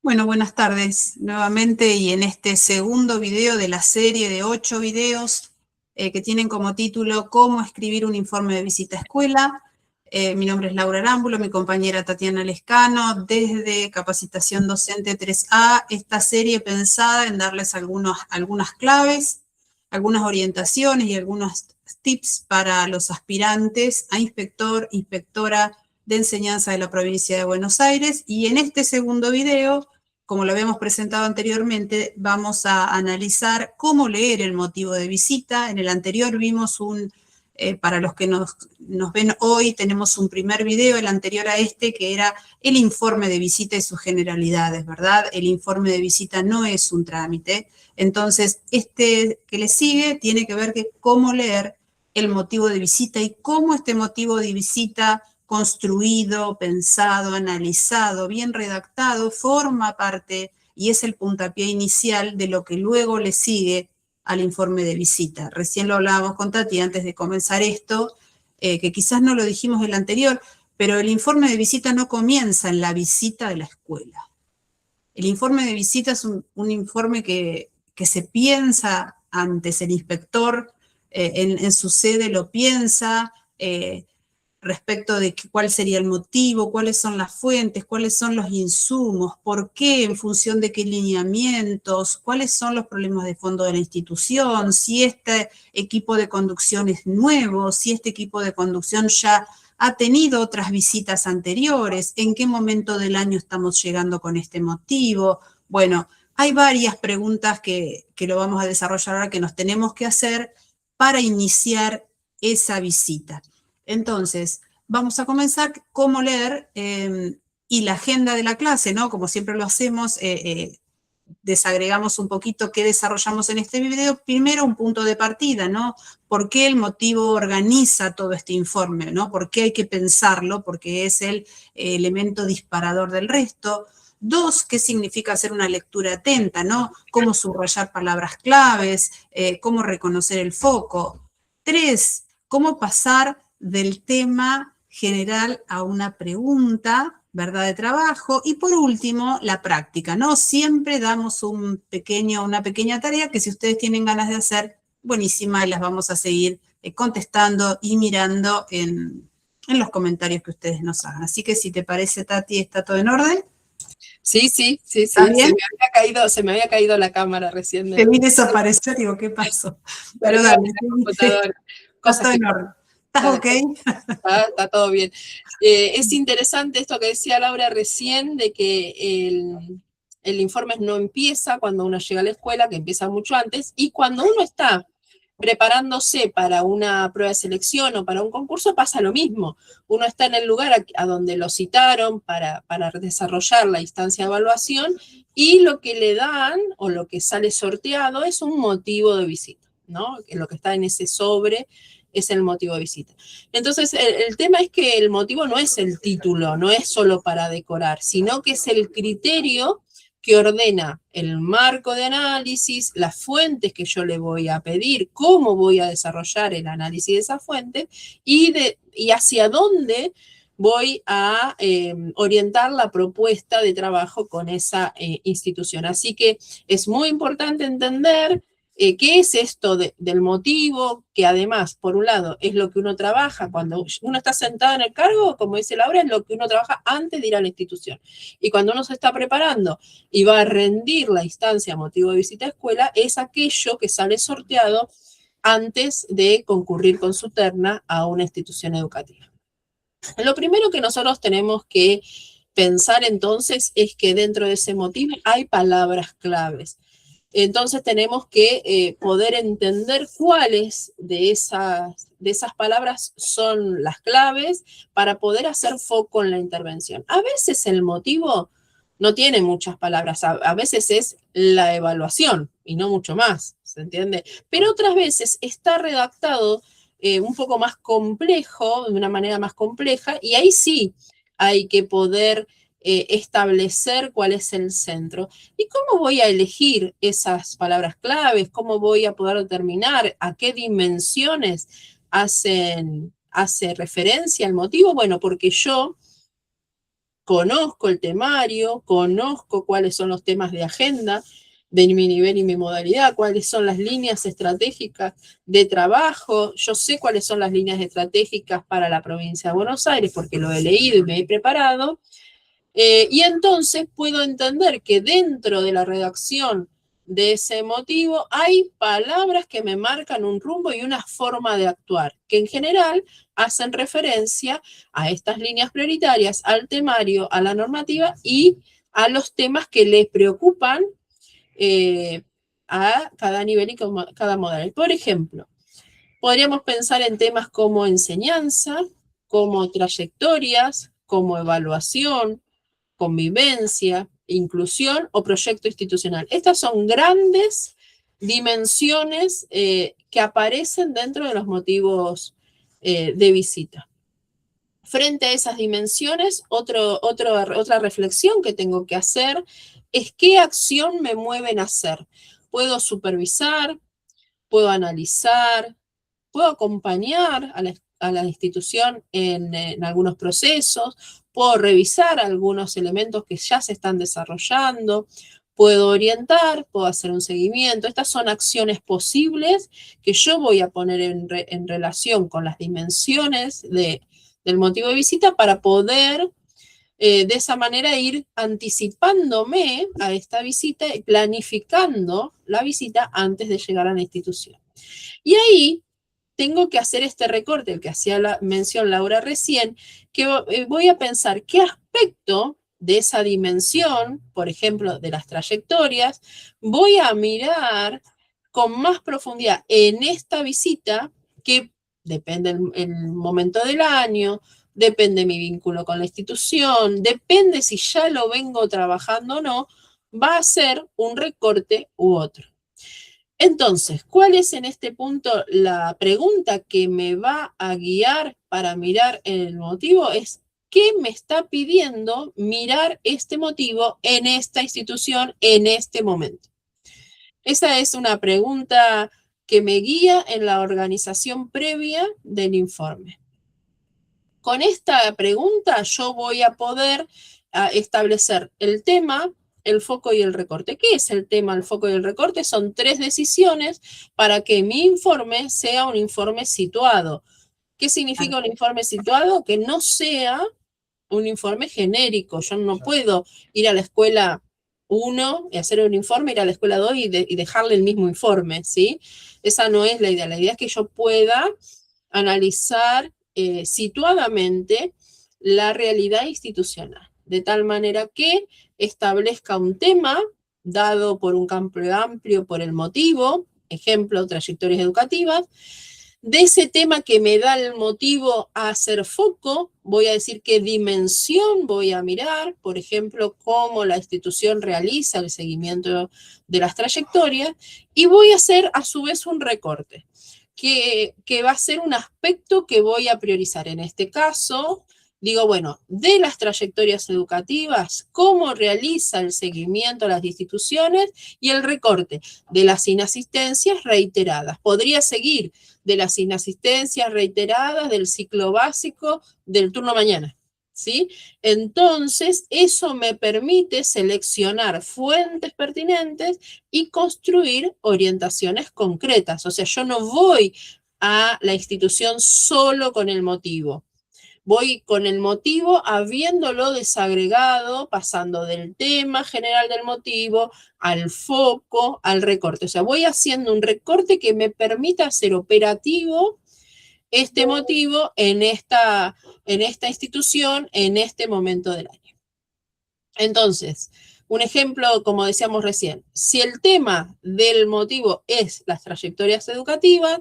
Bueno, buenas tardes nuevamente y en este segundo video de la serie de 8 videos que tienen como título ¿Cómo escribir un informe de visita a escuela? Mi nombre es Laura Arámbulo, mi compañera Tatiana Lescano, desde Capacitación Docente 3A, esta serie pensada en darles algunas claves, algunas orientaciones y algunos tips para los aspirantes a inspector, inspectora de enseñanza de la provincia de Buenos Aires. Y en este segundo video, como lo habíamos presentado anteriormente, vamos a analizar cómo leer el motivo de visita. En el anterior vimos para los que nos ven hoy, tenemos un primer video, el anterior a este, que era el informe de visita y sus generalidades, ¿verdad? El informe de visita no es un trámite. Entonces, este que le sigue tiene que ver con cómo leer el motivo de visita y cómo este motivo de visita construido, pensado, analizado, bien redactado, forma parte y es el puntapié inicial de lo que luego le sigue al informe de visita. Recién lo hablábamos con Tati antes de comenzar esto, que quizás no lo dijimos en el anterior, pero el informe de visita no comienza en la visita de la escuela. El informe de visita es un informe que se piensa antes, el inspector en su sede lo piensa, respecto de cuál sería el motivo, cuáles son las fuentes, cuáles son los insumos, por qué, en función de qué lineamientos, cuáles son los problemas de fondo de la institución, si este equipo de conducción es nuevo, si este equipo de conducción ya ha tenido otras visitas anteriores, en qué momento del año estamos llegando con este motivo. Bueno, hay varias preguntas que lo vamos a desarrollar ahora que nos tenemos que hacer para iniciar esa visita. Entonces, vamos a comenzar cómo leer y la agenda de la clase, ¿no? Como siempre lo hacemos, desagregamos un poquito qué desarrollamos en este video. Primero, un punto de partida, ¿no? ¿Por qué el motivo organiza todo este informe, ¿no? ¿Por qué hay que pensarlo? Porque es el elemento disparador del resto. Dos, ¿qué significa hacer una lectura atenta, ¿no? Cómo subrayar palabras claves, cómo reconocer el foco. Tres, cómo pasar del tema general a una pregunta, ¿verdad?, de trabajo. Y por último, la práctica, ¿no? Siempre damos una pequeña tarea que si ustedes tienen ganas de hacer, buenísima, y las vamos a seguir contestando y mirando en los comentarios que ustedes nos hagan. Así que si te parece, Tati, ¿está todo en orden? Sí, ¿Está bien? se me había caído la cámara recién. Te vi desaparecer, digo, ¿qué pasó? Pero Perdón, dale, la computadora. está Cosas todo que en orden. ¿Estás ok? está todo bien. Es interesante esto que decía Laura recién, de que el informe no empieza cuando uno llega a la escuela, que empieza mucho antes, y cuando uno está preparándose para una prueba de selección o para un concurso, pasa lo mismo. Uno está en el lugar a donde lo citaron para desarrollar la instancia de evaluación y lo que le dan o lo que sale sorteado es un motivo de visita, ¿no? Lo que está en ese sobre es el motivo de visita. Entonces, el tema es que el motivo no es el título, no es solo para decorar, sino que es el criterio que ordena el marco de análisis, las fuentes que yo le voy a pedir, cómo voy a desarrollar el análisis de esa fuente y hacia dónde voy a orientar la propuesta de trabajo con esa institución. Así que es muy importante entender qué es esto del motivo, que además, por un lado, es lo que uno trabaja cuando uno está sentado en el cargo, como dice Laura, es lo que uno trabaja antes de ir a la institución. Y cuando uno se está preparando y va a rendir la instancia motivo de visita a escuela, es aquello que sale sorteado antes de concurrir con su terna a una institución educativa. Lo primero que nosotros tenemos que pensar entonces es que dentro de ese motivo hay palabras claves. Entonces tenemos que poder entender cuáles de esas palabras son las claves para poder hacer foco en la intervención. A veces el motivo no tiene muchas palabras, a veces es la evaluación y no mucho más, ¿se entiende? Pero otras veces está redactado un poco más complejo, de una manera más compleja, y ahí sí hay que poder establecer cuál es el centro. ¿Y cómo voy a elegir esas palabras claves? ¿Cómo voy a poder determinar a qué dimensiones hace referencia el motivo? Bueno, porque yo conozco el temario, conozco cuáles son los temas de agenda de mi nivel y mi modalidad, cuáles son las líneas estratégicas de trabajo, yo sé cuáles son las líneas estratégicas para la provincia de Buenos Aires porque lo he leído y me he preparado, y entonces puedo entender que dentro de la redacción de ese motivo hay palabras que me marcan un rumbo y una forma de actuar, que en general hacen referencia a estas líneas prioritarias, al temario, a la normativa y a los temas que le preocupan a cada nivel y cada modalidad. Por ejemplo, podríamos pensar en temas como enseñanza, como trayectorias, como evaluación, convivencia, inclusión o proyecto institucional. Estas son grandes dimensiones que aparecen dentro de los motivos de visita. Frente a esas dimensiones, otra reflexión que tengo que hacer es qué acción me mueven a hacer. Puedo supervisar, puedo analizar, puedo acompañar a la institución en algunos procesos, puedo revisar algunos elementos que ya se están desarrollando, puedo orientar, puedo hacer un seguimiento. Estas son acciones posibles que yo voy a poner en relación con las dimensiones del motivo de visita para poder de esa manera ir anticipándome a esta visita y planificando la visita antes de llegar a la institución. Y ahí tengo que hacer este recorte, el que hacía mención Laura recién, que voy a pensar qué aspecto de esa dimensión, por ejemplo, de las trayectorias, voy a mirar con más profundidad en esta visita, que depende el momento del año, depende mi vínculo con la institución, depende si ya lo vengo trabajando o no, va a ser un recorte u otro. Entonces, ¿cuál es en este punto la pregunta que me va a guiar para mirar el motivo? Es, ¿qué me está pidiendo mirar este motivo en esta institución en este momento? Esa es una pregunta que me guía en la organización previa del informe. Con esta pregunta yo voy a poder establecer el tema, el foco y el recorte. ¿Qué es el tema, el foco y el recorte? Son 3 decisiones para que mi informe sea un informe situado. ¿Qué significa un informe situado? Que no sea un informe genérico. Yo no puedo ir a la escuela 1 y hacer un informe, ir a la escuela 2 y dejarle el mismo informe, ¿sí? Esa no es la idea. La idea es que yo pueda analizar situadamente la realidad institucional, de tal manera que establezca un tema dado por un campo amplio por el motivo, ejemplo, trayectorias educativas. De ese tema que me da el motivo a hacer foco, voy a decir qué dimensión voy a mirar, por ejemplo, cómo la institución realiza el seguimiento de las trayectorias, y voy a hacer a su vez un recorte, que va a ser un aspecto que voy a priorizar. En este caso, digo, bueno, de las trayectorias educativas, cómo realiza el seguimiento a las instituciones y el recorte de las inasistencias reiteradas. Podría seguir de las inasistencias reiteradas del ciclo básico del turno mañana, ¿sí? Entonces, eso me permite seleccionar fuentes pertinentes y construir orientaciones concretas. O sea, yo no voy a la institución solo con el motivo. Voy con el motivo habiéndolo desagregado, pasando del tema general del motivo al foco, al recorte. O sea, voy haciendo un recorte que me permita hacer operativo este motivo en esta institución, en este momento del año. Entonces, un ejemplo, como decíamos recién, si el tema del motivo es las trayectorias educativas,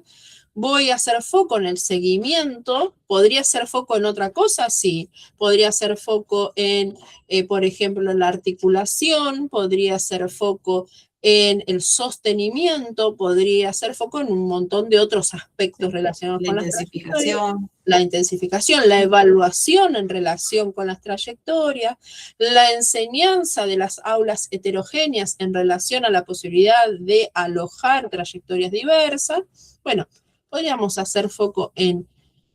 voy a hacer foco en el seguimiento. ¿Podría hacer foco en otra cosa? Sí. Podría hacer foco en, por ejemplo, en la articulación, podría hacer foco en el sostenimiento, podría hacer foco en un montón de otros aspectos relacionados con la intensificación, la evaluación en relación con las trayectorias, la enseñanza de las aulas heterogéneas en relación a la posibilidad de alojar trayectorias diversas. Bueno, podríamos hacer foco en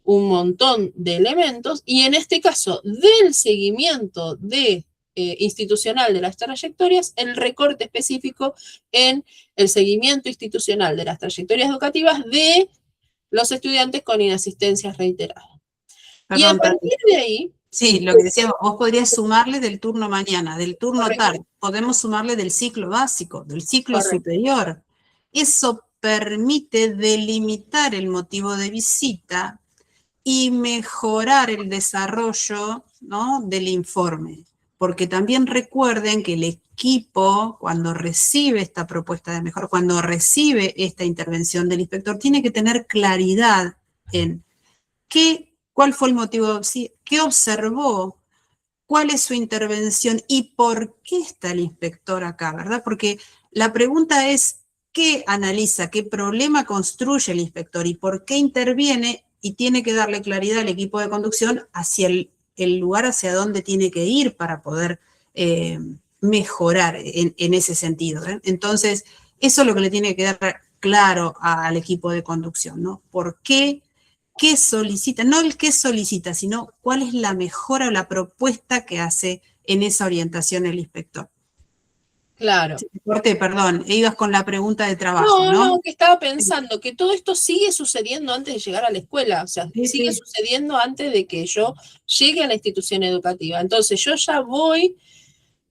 un montón de elementos y en este caso del seguimiento institucional de las trayectorias, el recorte específico en el seguimiento institucional de las trayectorias educativas de los estudiantes con inasistencias reiteradas. Y a Perdón, partir de ahí... sí, lo que decíamos, vos podrías sumarle del turno mañana, del turno Correcto. tarde, podemos sumarle del ciclo básico, del ciclo Correcto. superior. Eso permite delimitar el motivo de visita y mejorar el desarrollo, ¿no?, del informe. Porque también recuerden que el equipo, cuando recibe esta propuesta de mejora, cuando recibe esta intervención del inspector, tiene que tener claridad en cuál fue el motivo, qué observó, cuál es su intervención y por qué está el inspector acá, ¿verdad? Porque la pregunta es, ¿qué analiza, qué problema construye el inspector y por qué interviene? Y tiene que darle claridad al equipo de conducción hacia el lugar hacia donde tiene que ir para poder mejorar en ese sentido, ¿eh? Entonces, eso es lo que le tiene que dar claro al equipo de conducción, ¿no? ¿Por qué? ¿Qué solicita? No el qué solicita, sino cuál es la mejora o la propuesta que hace en esa orientación el inspector. Claro. Corté, perdón, ibas con la pregunta de trabajo, ¿no? No, que estaba pensando que todo esto sigue sucediendo antes de llegar a la escuela, o sea, Sí, sigue sí. sucediendo antes de que yo llegue a la institución educativa. Entonces yo ya voy,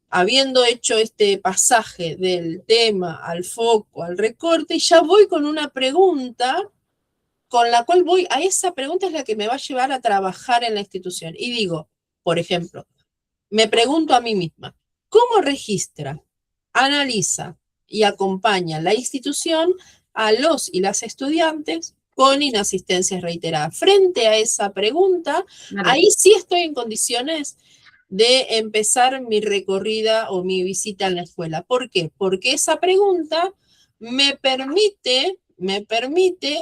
habiendo hecho este pasaje del tema al foco, al recorte, y ya voy con una pregunta con la cual voy, a esa pregunta es la que me va a llevar a trabajar en la institución. Y digo, por ejemplo, me pregunto a mí misma, ¿cómo registra, analiza y acompaña la institución a los y las estudiantes con inasistencias reiteradas? Frente a esa pregunta, Claro. ahí sí estoy en condiciones de empezar mi recorrida o mi visita a la escuela. ¿Por qué? Porque esa pregunta me permite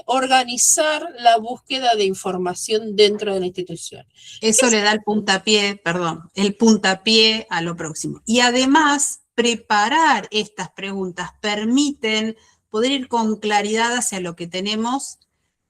organizar la búsqueda de información dentro de la institución. Eso le da el puntapié, perdón, el puntapié a lo próximo. Y además, preparar estas preguntas permiten poder ir con claridad hacia lo que tenemos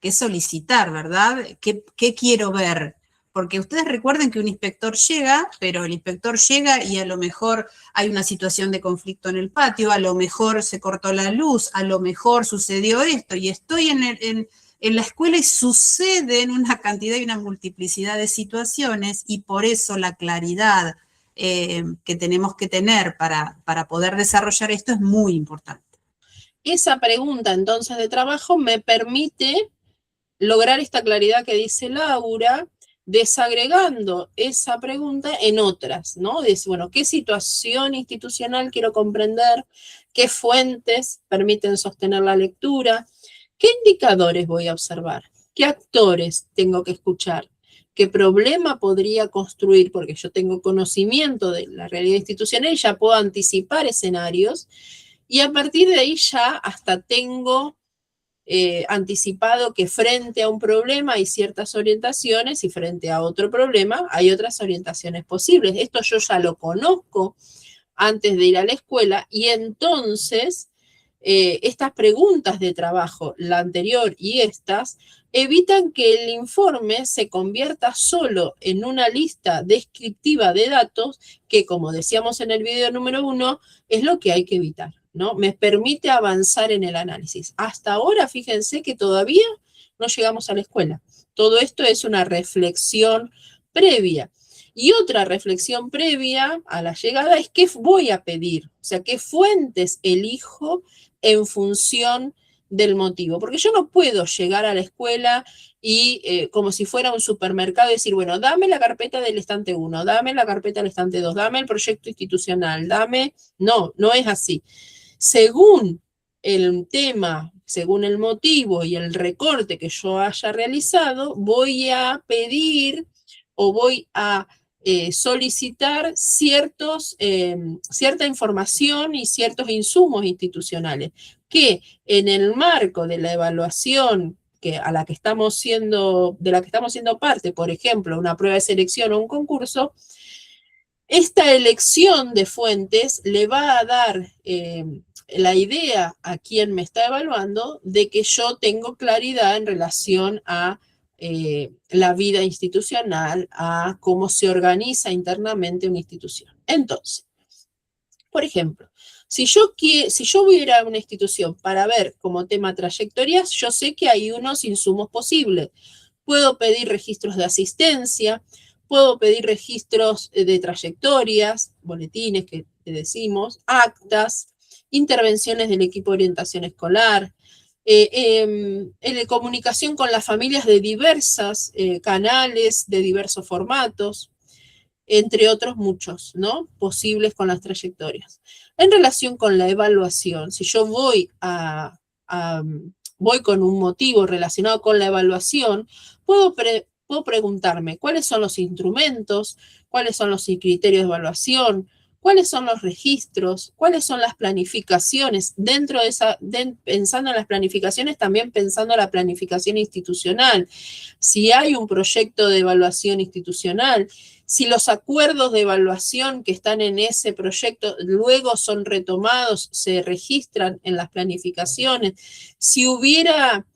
que solicitar, ¿verdad? ¿Qué quiero ver? Porque ustedes recuerden que un inspector llega, pero el inspector llega y a lo mejor hay una situación de conflicto en el patio, a lo mejor se cortó la luz, a lo mejor sucedió esto, y estoy en la escuela y suceden una cantidad y una multiplicidad de situaciones y por eso la claridad que tenemos que tener para poder desarrollar esto es muy importante. Esa pregunta entonces de trabajo me permite lograr esta claridad que dice Laura, desagregando esa pregunta en otras, ¿no? Dice, bueno, ¿qué situación institucional quiero comprender? ¿Qué fuentes permiten sostener la lectura? ¿Qué indicadores voy a observar? ¿Qué actores tengo que escuchar? ¿Qué problema podría construir? Porque yo tengo conocimiento de la realidad institucional y ya puedo anticipar escenarios y a partir de ahí ya hasta tengo anticipado que frente a un problema hay ciertas orientaciones y frente a otro problema hay otras orientaciones posibles. Esto yo ya lo conozco antes de ir a la escuela y entonces estas preguntas de trabajo, la anterior y estas, evitan que el informe se convierta solo en una lista descriptiva de datos que, como decíamos en el video número 1, es lo que hay que evitar, ¿no? Me permite avanzar en el análisis. Hasta ahora, fíjense que todavía no llegamos a la escuela. Todo esto es una reflexión previa. Y otra reflexión previa a la llegada es qué voy a pedir, o sea, qué fuentes elijo en función del motivo. Porque yo no puedo llegar a la escuela y como si fuera un supermercado decir, bueno, dame la carpeta del estante 1, dame la carpeta del estante 2, dame el proyecto institucional, dame... No, no es así. Según el tema, según el motivo y el recorte que yo haya realizado, voy a pedir o voy a solicitar cierta información y ciertos insumos institucionales que en el marco de la evaluación de la que estamos siendo parte, por ejemplo, una prueba de selección o un concurso, esta elección de fuentes le va a dar la idea a quien me está evaluando de que yo tengo claridad en relación a la vida institucional, a cómo se organiza internamente una institución. Entonces, por ejemplo, si yo voy a ir a una institución para ver como tema trayectorias, yo sé que hay unos insumos posibles. Puedo pedir registros de asistencia, puedo pedir registros de trayectorias, boletines que decimos, actas, intervenciones del equipo de orientación escolar, comunicación con las familias de diversos canales, de diversos formatos, entre otros muchos, ¿no? Posibles con las trayectorias. En relación con la evaluación, si yo voy con un motivo relacionado con la evaluación, puedo preguntarme cuáles son los instrumentos, cuáles son los criterios de evaluación, cuáles son los registros, cuáles son las planificaciones. Dentro de pensando en las planificaciones, también pensando en la planificación institucional. Si hay un proyecto de evaluación institucional, si los acuerdos de evaluación que están en ese proyecto luego son retomados, se registran en las planificaciones, si hubiera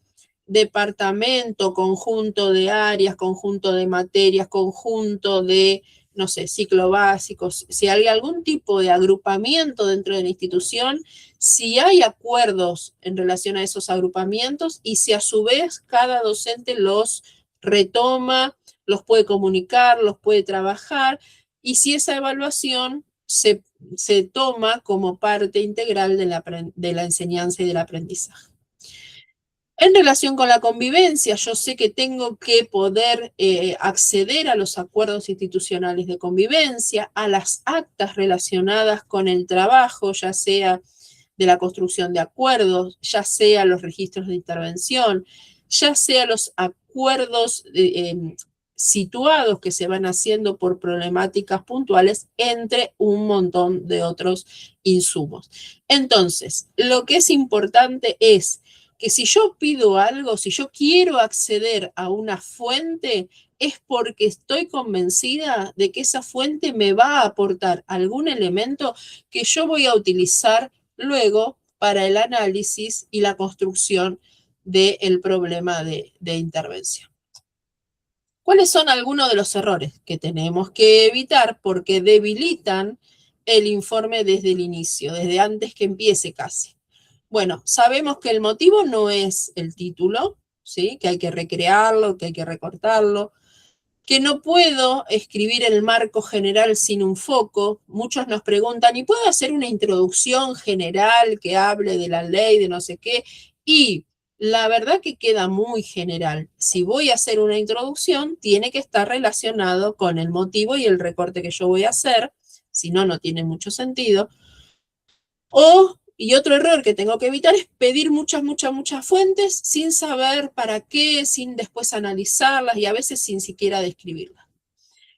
departamento, conjunto de áreas, conjunto de materias, conjunto de, no sé, ciclo básico, si hay algún tipo de agrupamiento dentro de la institución, si hay acuerdos en relación a esos agrupamientos y si a su vez cada docente los retoma, los puede comunicar, los puede trabajar, y si esa evaluación se toma como parte integral de la enseñanza y del aprendizaje. En relación con la convivencia, yo sé que tengo que poder acceder a los acuerdos institucionales de convivencia, a las actas relacionadas con el trabajo, ya sea de la construcción de acuerdos, ya sea los registros de intervención, ya sea los acuerdos situados que se van haciendo por problemáticas puntuales, entre un montón de otros insumos. Entonces, lo que es importante es que si yo pido algo, si yo quiero acceder a una fuente, es porque estoy convencida de que esa fuente me va a aportar algún elemento que yo voy a utilizar luego para el análisis y la construcción del problema de intervención. ¿Cuáles son algunos de los errores que tenemos que evitar porque debilitan el informe desde el inicio, desde antes que empiece casi? Bueno, sabemos que el motivo no es el título, ¿sí? Que hay que recrearlo, que hay que recortarlo, que no puedo escribir el marco general sin un foco. Muchos nos preguntan, ¿y puedo hacer una introducción general que hable de la ley, de no sé qué? Y la verdad que queda muy general. Si voy a hacer una introducción, tiene que estar relacionado con el motivo y el recorte que yo voy a hacer, si no, no tiene mucho sentido. Y otro error que tengo que evitar es pedir muchas fuentes sin saber para qué, sin después analizarlas y a veces sin siquiera describirlas.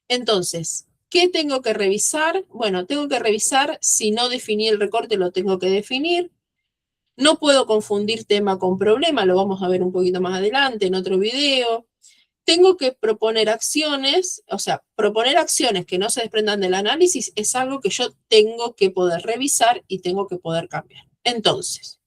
Entonces, ¿qué tengo que revisar? Bueno, tengo que revisar si no definí el recorte, lo tengo que definir. No puedo confundir tema con problema, lo vamos a ver un poquito más adelante en otro video. Tengo que proponer acciones, o sea, proponer acciones que no se desprendan del análisis es algo que yo tengo que poder revisar y tengo que poder cambiar. Entonces,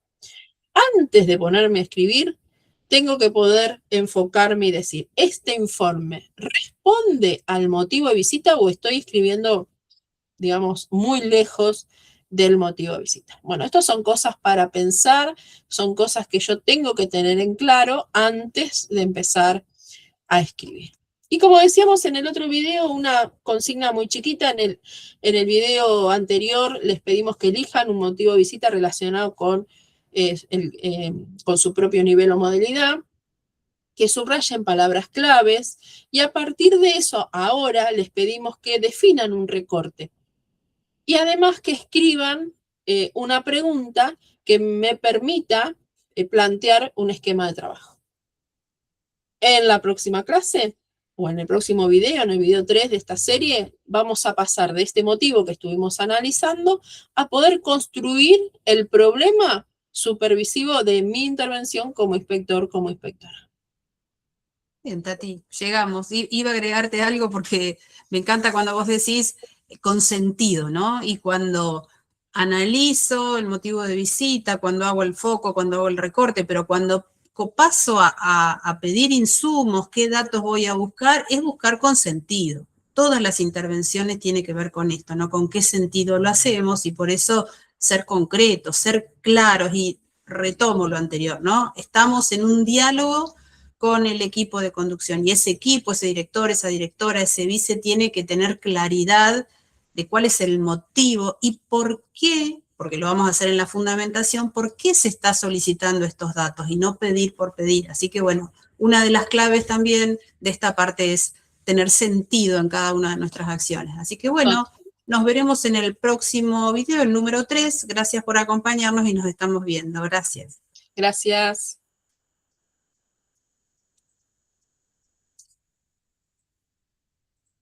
antes de ponerme a escribir, tengo que poder enfocarme y decir, ¿este informe responde al motivo de visita o estoy escribiendo, digamos, muy lejos del motivo de visita? Bueno, estas son cosas para pensar, son cosas que yo tengo que tener en claro antes de empezar a escribir. Y como decíamos en el otro video, una consigna muy chiquita, en el video anterior les pedimos que elijan un motivo de visita relacionado con su propio nivel o modalidad, que subrayen palabras claves, y a partir de eso ahora les pedimos que definan un recorte. Y además que escriban una pregunta que me permita plantear un esquema de trabajo. En la próxima clase, o en el próximo video, en el video 3 de esta serie, vamos a pasar de este motivo que estuvimos analizando a poder construir el problema supervisivo de mi intervención como inspector, como inspectora. Bien, Tati, llegamos. Iba a agregarte algo porque me encanta cuando vos decís con sentido, ¿no? Y cuando analizo el motivo de visita, cuando hago el foco, cuando hago el recorte, pero cuando paso a pedir insumos, qué datos voy a buscar, es buscar con sentido. Todas las intervenciones tienen que ver con esto, ¿no? Con qué sentido lo hacemos, y por eso ser concretos, ser claros, y retomo lo anterior, ¿no? Estamos en un diálogo con el equipo de conducción, y ese equipo, ese director, esa directora, ese vice, tiene que tener claridad de cuál es el motivo y por qué, porque lo vamos a hacer en la fundamentación, por qué se está solicitando estos datos y no pedir por pedir. Así que bueno, una de las claves también de esta parte es tener sentido en cada una de nuestras acciones. Así que bueno, nos veremos en el próximo video, el número 3. Gracias por acompañarnos y nos estamos viendo. Gracias. Gracias.